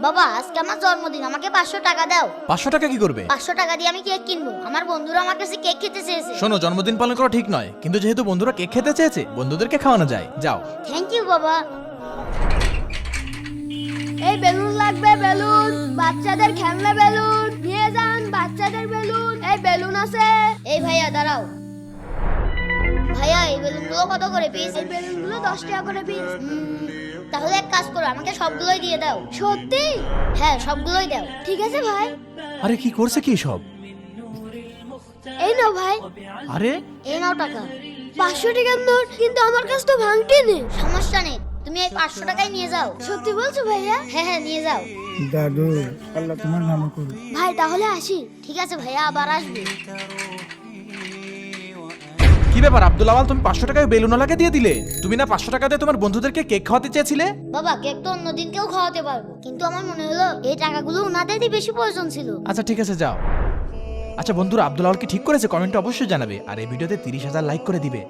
বাবা আজকে আমার জন্মদিন, আমাকে 500 টাকা দাও। 500 টাকা কি করবে? 500 টাকা দিয়ে আমি কেক কিনবো। আমার বন্ধুরা আমার কাছে কেক খেতে চেয়েছে। শোনো, জন্মদিন পালন করা ঠিক নয়, কিন্তু যেহেতু বন্ধুরা কেক খেতে চেয়েছে বন্ধুদেরকে খাওয়ানো যায়। যাও। থ্যাংক ইউ বাবা। এই বেলুন লাগবে, বেলুন, বাচ্চাদের খেলনা বেলুন নিয়ে যান, বাচ্চাদের বেলুন। এই বেলুন আছে? এই ভাইয়া দাঁড়াও। ভাইয়া এই বেলুনগুলো কত করে পিস? এই বেলুনগুলো 10 টাকা করে পিস। তাহলে এক কাজ করো, আমাকে সবগুলোই দিয়ে দাও। সত্যি? হ্যাঁ সবগুলোই দাও। ঠিক আছে ভাই। আরে কি করছে কি সব? এই নাও ভাই। আরে এই নাও টাকা। 500 টাকার নোট, কিন্তু আমার কাছে তো ভাঙটি নেই। সমস্যা নেই, তুমি এই 500 টাকাই নিয়ে যাও। সত্যি বলছো ভাইয়া? হ্যাঁ হ্যাঁ নিয়ে যাও। দাদু, আল্লাহ তোমার ভালো করুক। ভাই তাহলে আসি। ঠিক আছে ভাইয়া, আবার আসবে। কি ব্যাপার আব্দুল আওয়াল, তুমি 500 টাকায় বেলুনওয়ালাকে দিয়ে দিলে? তুমি না 500 টাকা দিয়ে তোমার বন্ধুদেরকে কেক খাওয়াতে চেয়েছিলে? বাবা কেক তো অন্যদিন কেউ খাওয়াতে পারবো, কিন্তু আমার মনে হলো এই টাকাগুলো ওনাদেরই বেশি প্রয়োজন ছিল। আচ্ছা ঠিক আছে, যাও। আচ্ছা বন্ধুরা, আব্দুল আওয়াল কি ঠিক করেছে? কমেন্টে অবশ্যই জানাবে, আর এই ভিডিওতে 30,000 লাইক করে দিবে।